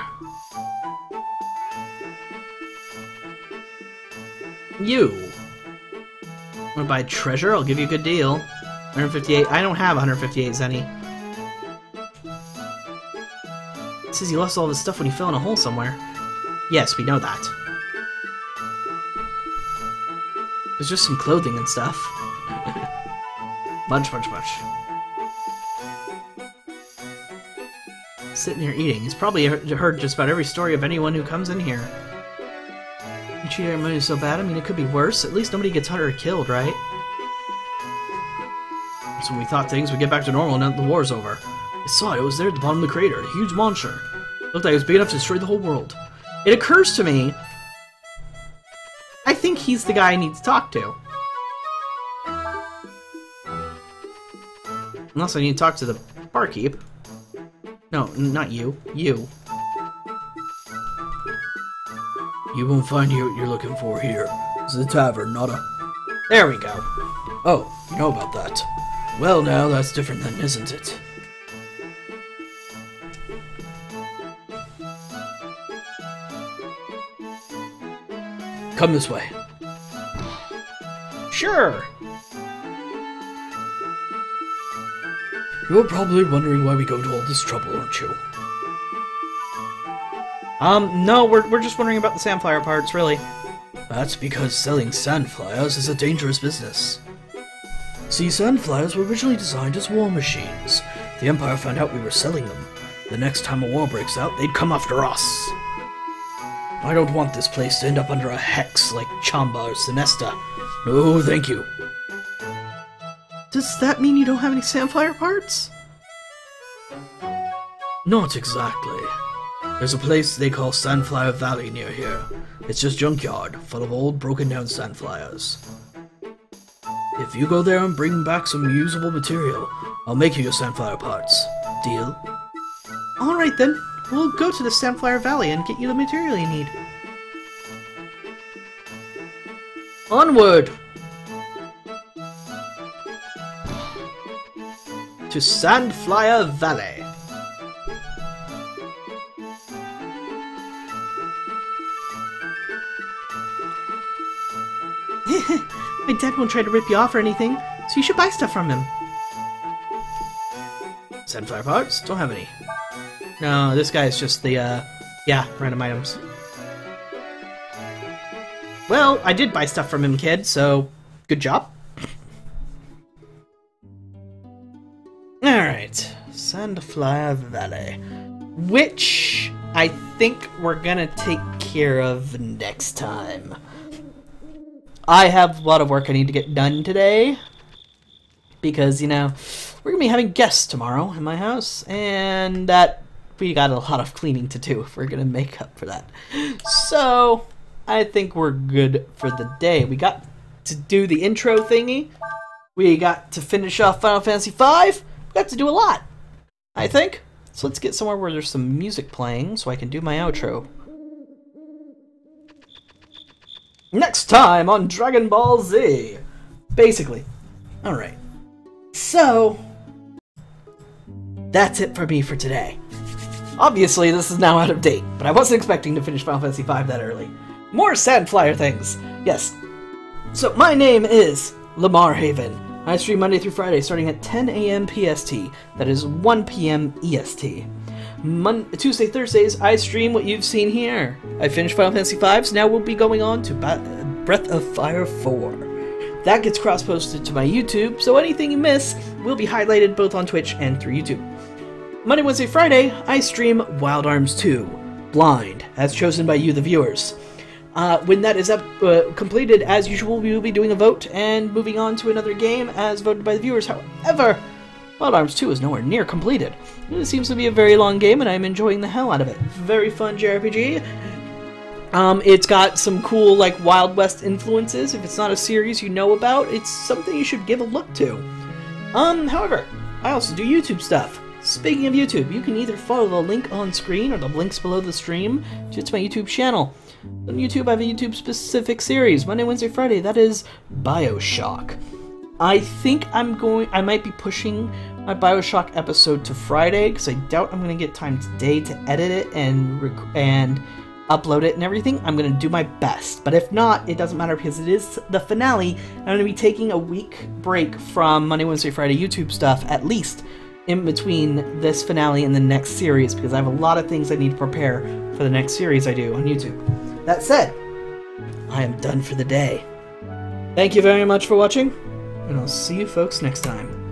You. Wanna buy treasure? I'll give you a good deal. 158. I don't have 158 zenny. It says he lost all of his stuff when he fell in a hole somewhere. Yes, we know that. There's just some clothing and stuff. Much. Sitting here eating. He's probably heard just about every story of anyone who comes in here. You treat everybody so bad, I mean, it could be worse. At least nobody gets hurt or killed, right? So when we thought things would get back to normal now that the war's over. I saw it. It was there at the bottom of the crater. A huge monster. Looked like it was big enough to destroy the whole world. It occurs to me, I think he's the guy I need to talk to. Unless I need to talk to the barkeep. No, not you. You. You won't find what you're looking for here. It's a tavern, not a... There we go. Oh, you know about that. Well now, that's different then, isn't it? Come this way. Sure. You're probably wondering why we go to all this trouble, aren't you? No, we're just wondering about the Sandflyer parts, really. That's because selling Sandflyers is a dangerous business. See, Sandflyers were originally designed as war machines. The Empire found out we were selling them. The next time a war breaks out, they'd come after us. I don't want this place to end up under a hex like Chamba or Sinesta. No, thank you. Does that mean you don't have any Sandflyer parts? Not exactly. There's a place they call Sandflyer Valley near here. It's just junkyard, full of old, broken-down Sandflyers. If you go there and bring back some usable material, I'll make you your Sandflyer parts. Deal? Alright then. We'll go to the Sandflyer Valley and get you the material you need. Onward! To Sandflyer Valley. My dad won't try to rip you off or anything, so you should buy stuff from him. Sandflyer parts? Don't have any. No, this guy's just the Yeah, random items. Well, I did buy stuff from him, kid, so good job. Alright, Sandflower Valley. Which I think we're gonna take care of next time. I have a lot of work I need to get done today. Because, you know, we're gonna be having guests tomorrow in my house, and that we got a lot of cleaning to do if we're gonna make up for that. So, I think we're good for the day. We got to do the intro thingy. We got to finish off Final Fantasy V. We got to do a lot, I think. So let's get somewhere where there's some music playing so I can do my outro. Next time on Dragon Ball Z. Basically. Alright. So, that's it for me for today. Obviously, this is now out of date, but I wasn't expecting to finish Final Fantasy V that early. More Sandflyer things! Yes. So, my name is Lamar Haven. I stream Monday through Friday starting at 10 a.m. PST. That is 1 p.m. EST. Tuesday, Thursdays, I stream what you've seen here. I finished Final Fantasy V, so now we'll be going on to Breath of Fire 4. That gets cross-posted to my YouTube, so anything you miss will be highlighted both on Twitch and through YouTube. Monday, Wednesday, Friday, I stream Wild Arms 2, Blind, as chosen by you, the viewers. When that is completed, as usual, we will be doing a vote and moving on to another game as voted by the viewers. However, Wild Arms 2 is nowhere near completed. It seems to be a very long game, and I'm enjoying the hell out of it. Very fun JRPG. It's got some cool, like, Wild West influences. If it's not a series you know about, it's something you should give a look to. However, I also do YouTube stuff. Speaking of YouTube, you can either follow the link on screen or the links below the stream to my YouTube channel. On YouTube, I have a YouTube-specific series, Monday, Wednesday, Friday. That is BioShock. I think I might be pushing my BioShock episode to Friday, because I doubt I'm going to get time today to edit it and upload it and everything. I'm going to do my best, but if not, it doesn't matter because it is the finale. I'm going to be taking a week break from Monday, Wednesday, Friday YouTube stuff, at least in between this finale and the next series, because I have a lot of things I need to prepare for the next series I do on YouTube. That said, I am done for the day. Thank you very much for watching, and I'll see you folks next time.